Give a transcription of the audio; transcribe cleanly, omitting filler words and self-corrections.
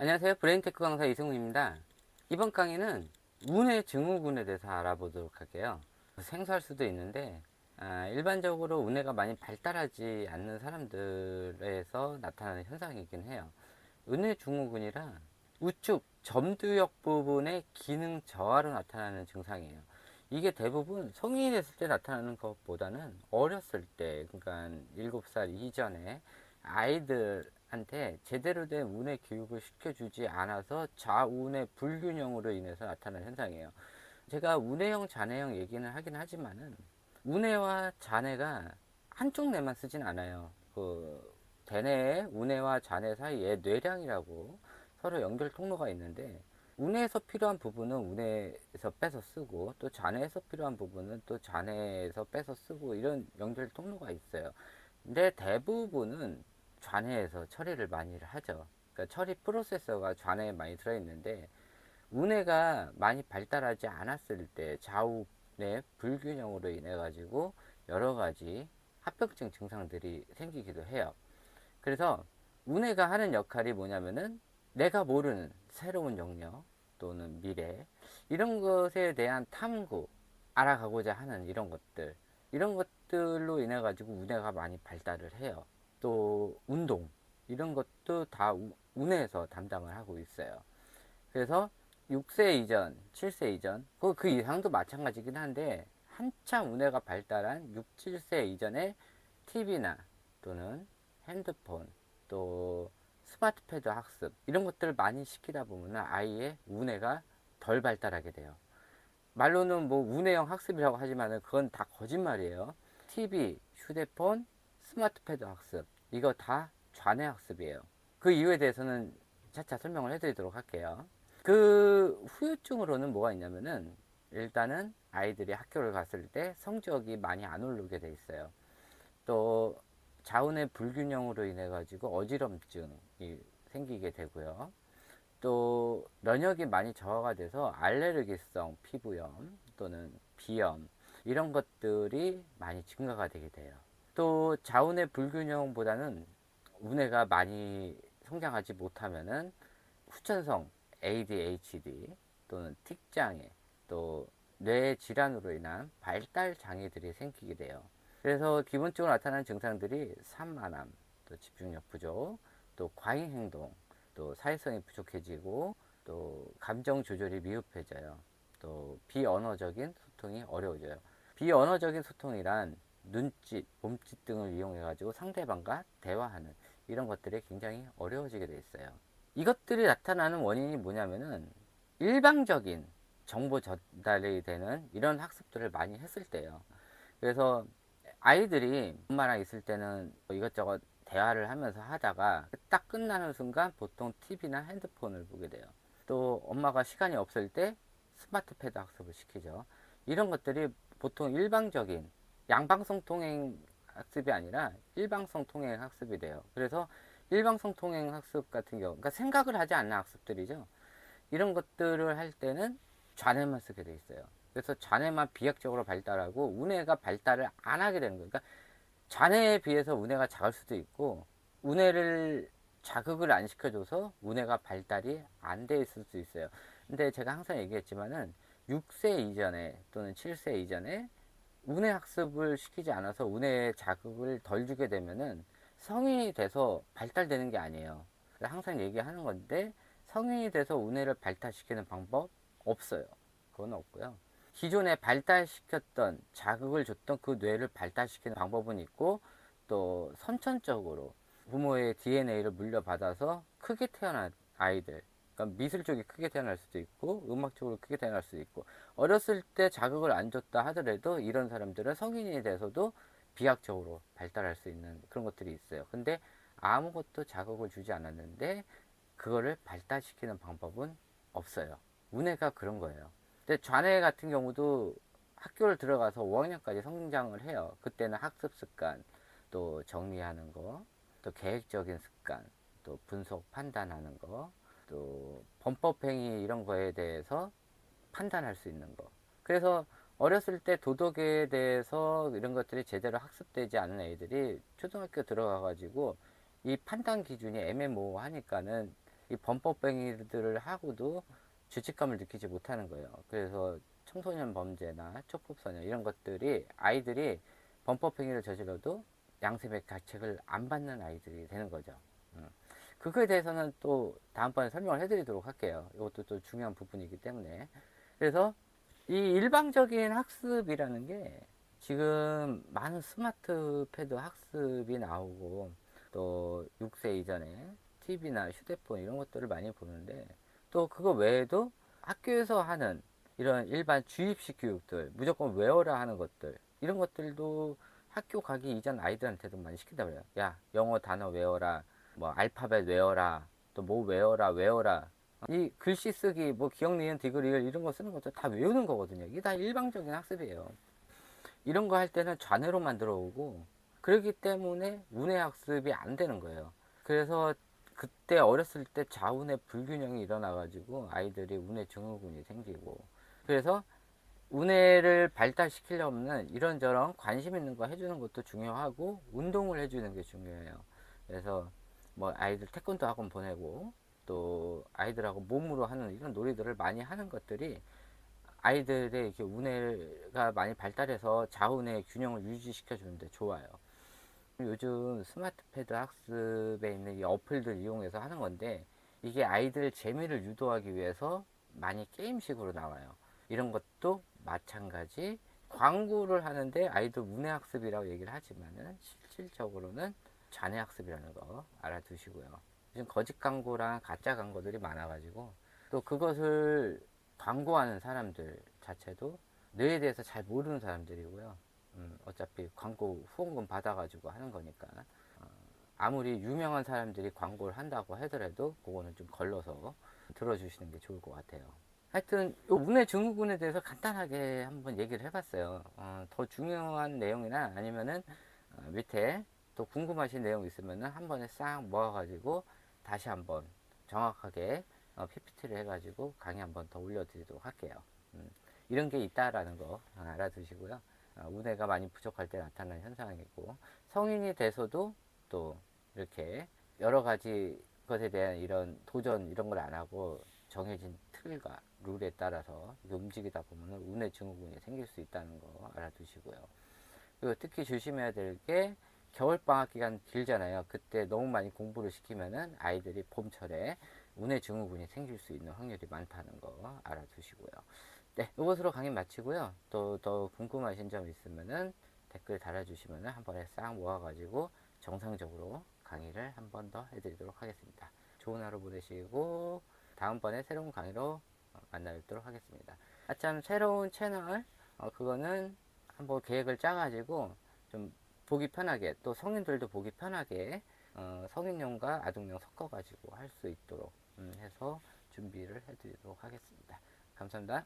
안녕하세요. 브레인테크 강사 이승훈입니다. 이번 강의는 운의 증후군에 대해서 알아보도록 할게요. 생소할 수도 있는데 일반적으로 운해가 많이 발달하지 않는 사람들에서 나타나는 현상이긴 해요. 운의 증후군이라 우측 점두역 부분의 기능 저하로 나타나는 증상이에요. 이게 대부분 성인이 됐을 때 나타나는 것보다는 어렸을 때, 그러니까 7살 이전에 아이들한테 제대로 된 운의 교육을 시켜주지 않아서 좌운의 불균형으로 인해서 나타나는 현상이에요. 제가 운해형, 잔해형 얘기는 하긴 하지만은 운해와 잔해가 한쪽 뇌만 쓰진 않아요. 대뇌의 운해와 잔해 사이에 뇌량이라고 서로 연결 통로가 있는데, 운해에서 필요한 부분은 운해에서 빼서 쓰고, 또 잔해에서 필요한 부분은 또 잔해에서 빼서 쓰고, 이런 연결 통로가 있어요. 근데 대부분은 잔해에서 처리를 많이 하죠. 그러니까 처리 프로세서가 잔해에 많이 들어있는데, 운해가 많이 발달하지 않았을 때 좌우의 불균형으로 인해 가지고 여러 가지 합병증 증상들이 생기기도 해요. 그래서 운해가 하는 역할이 뭐냐면은 내가 모르는 새로운 영역 또는 미래, 이런 것에 대한 탐구, 알아가고자 하는 이런 것들로 인해 가지고 운해가 많이 발달을 해요. 또 운동, 이런 것도 다 운해에서 담당을 하고 있어요. 그래서 6세 이전, 7세 이전, 그 이상도 마찬가지긴 한데, 한참 운해가 발달한 6, 7세 이전에 TV나 또는 핸드폰, 또 스마트패드 학습, 이런 것들을 많이 시키다 보면 아이의 운해가 덜 발달하게 돼요. 말로는 뭐 운해형 학습이라고 하지만 그건 다 거짓말이에요. TV, 휴대폰, 스마트패드 학습, 이거 다 좌뇌 학습이에요. 그 이유에 대해서는 차차 설명을 해드리도록 할게요. 그 후유증으로는 뭐가 있냐면은, 일단은 아이들이 학교를 갔을 때 성적이 많이 안 오르게 돼 있어요. 또 자운의 불균형으로 인해 가지고 어지럼증이 생기게 되고요. 또 면역이 많이 저하가 돼서 알레르기성 피부염 또는 비염, 이런 것들이 많이 증가가 되게 돼요. 또 자운의 불균형보다는 운해가 많이 성장하지 못하면은 후천성 ADHD 또는 틱장애, 또 뇌 질환으로 인한 발달 장애들이 생기게 돼요. 그래서 기본적으로 나타나는 증상들이 산만함, 또 집중력 부족, 또 과잉 행동, 또 사회성이 부족해지고, 또 감정 조절이 미흡해져요. 또 비언어적인 소통이 어려워져요. 비언어적인 소통이란 눈짓, 몸짓 등을 이용해 가지고 상대방과 대화하는 이런 것들이 굉장히 어려워지게 돼 있어요. 이것들이 나타나는 원인이 뭐냐면은 일방적인 정보 전달이 되는 이런 학습들을 많이 했을 때예요. 그래서 아이들이 엄마랑 있을 때는 뭐 이것저것 대화를 하면서 하다가 딱 끝나는 순간 보통 TV나 핸드폰을 보게 돼요. 또 엄마가 시간이 없을 때 스마트패드 학습을 시키죠. 이런 것들이 보통 일방적인 양방성 통행 학습이 아니라 일방성 통행 학습이 돼요. 그래서 일방성 통행 학습 같은 경우, 그러니까 생각을 하지 않는 학습들이죠. 이런 것들을 할 때는 좌뇌만 쓰게 돼 있어요. 그래서 좌뇌만 비약적으로 발달하고 우뇌가 발달을 안 하게 되는 거예요. 그러니까 좌뇌에 비해서 우뇌가 작을 수도 있고, 우뇌를 자극을 안 시켜줘서 우뇌가 발달이 안 돼 있을 수 있어요. 근데 제가 항상 얘기했지만은 6세 이전에 또는 7세 이전에 우뇌 학습을 시키지 않아서 우뇌에 자극을 덜 주게 되면은 성인이 돼서 발달되는 게 아니에요. 항상 얘기하는 건데, 성인이 돼서 우뇌를 발달시키는 방법 없어요. 그건 없고요. 기존에 발달시켰던, 자극을 줬던 그 뇌를 발달시키는 방법은 있고, 또 선천적으로 부모의 DNA를 물려받아서 크게 태어난 아이들, 그러니까 미술 쪽이 크게 태어날 수도 있고 음악 쪽으로 크게 태어날 수도 있고, 어렸을 때 자극을 안 줬다 하더라도 이런 사람들은 성인이 돼서도 비약적으로 발달할 수 있는 그런 것들이 있어요. 근데 아무것도 자극을 주지 않았는데 그거를 발달시키는 방법은 없어요. 운해가 그런 거예요. 근데 좌뇌 같은 경우도 학교를 들어가서 5학년까지 성장을 해요. 그때는 학습 습관, 또 정리하는 거, 또 계획적인 습관, 또 분석 판단하는 거, 또 범법행위 이런 거에 대해서 판단할 수 있는 거. 그래서 어렸을 때 도덕에 대해서 이런 것들이 제대로 학습되지 않은 애들이 초등학교 들어가 가지고 이 판단 기준이 애매모호하니까는 이 범법행위들을 하고도 죄책감을 느끼지 못하는 거예요. 그래서 청소년 범죄나 촉법소년 이런 것들이 아이들이 범법행위를 저질러도 양심의 가책을 안 받는 아이들이 되는 거죠. 그거에 대해서는 또 다음번에 설명을 해드리도록 할게요. 이것도 또 중요한 부분이기 때문에. 그래서 이 일방적인 학습이라는 게 지금 많은 스마트 패드 학습이 나오고 또 6세 이전에 TV나 휴대폰 이런 것들을 많이 보는데 또 그거 외에도 학교에서 하는 이런 일반 주입식 교육들 무조건 외워라 하는 것들 이런 것들도 학교 가기 이전 아이들한테도 많이 시킨다 그래요. 야, 영어 단어 외워라, 뭐 알파벳 외워라, 또 뭐 외워라. 이 글씨 쓰기, 뭐 기억, 니은, 디귿, 리을 이런 거 쓰는 것도 다 외우는 거거든요. 이게 다 일방적인 학습이에요. 이런 거 할 때는 좌뇌로만 들어오고 그렇기 때문에 우뇌 학습이 안 되는 거예요. 그래서 그때 어렸을 때 좌우뇌 불균형이 일어나 가지고 아이들이 우뇌 증후군이 생기고 그래서 우뇌를 발달시키려면 이런저런 관심 있는 거 해주는 것도 중요하고 운동을 해주는 게 중요해요. 그래서 뭐 아이들 태권도 학원 보내고 또 아이들하고 몸으로 하는 이런 놀이들을 많이 하는 것들이 아이들의 이렇게 우뇌가 많이 발달해서 좌우뇌 균형을 유지시켜 주는데 좋아요. 요즘 스마트 패드 학습에 있는 이 어플들 이용해서 하는 건데 이게 아이들 재미를 유도하기 위해서 많이 게임식으로 나와요. 이런 것도 마찬가지 광고를 하는데 아이들 우뇌 학습이라고 얘기를 하지만은 실질적으로는 좌뇌 학습이라는 거 알아두시고요. 요즘 거짓 광고랑 가짜 광고들이 많아가지고 또 그것을 광고하는 사람들 자체도 뇌에 대해서 잘 모르는 사람들이고요. 어차피 광고 후원금 받아가지고 하는 거니까 아무리 유명한 사람들이 광고를 한다고 하더라도 그거는 좀 걸러서 들어주시는 게 좋을 것 같아요. 하여튼 요 우뇌 증후군에 대해서 간단하게 한번 얘기를 해봤어요. 더 중요한 내용이나 아니면은 밑에 또 궁금하신 내용 있으면은 한 번에 싹 모아가지고 다시 한번 정확하게 PPT를 해가지고 강의 한번 더 올려드리도록 할게요. 이런 게 있다라는 거 알아두시고요. 우뇌가 많이 부족할 때 나타나는 현상이고 성인이 돼서도 또 이렇게 여러 가지 것에 대한 이런 도전 이런 걸 안 하고 정해진 틀과 룰에 따라서 움직이다 보면 우뇌 증후군이 생길 수 있다는 거 알아두시고요. 그리고 특히 조심해야 될 게 겨울방학 기간 길잖아요. 그때 너무 많이 공부를 시키면은 아이들이 봄철에 우뇌 증후군이 생길 수 있는 확률이 많다는 거 알아두시고요. 네, 이것으로 강의 마치고요. 또 더 궁금하신 점 있으면은 댓글 달아주시면은 한 번에 싹 모아가지고 정상적으로 강의를 한 번 더 해드리도록 하겠습니다. 좋은 하루 보내시고 다음번에 새로운 강의로 만나 뵙도록 하겠습니다. 아참 새로운 채널 그거는 한번 계획을 짜가지고 좀 보기 편하게 또 성인들도 보기 편하게 성인용과 아동용 섞어가지고 할 수 있도록 해서 준비를 해드리도록 하겠습니다. 감사합니다.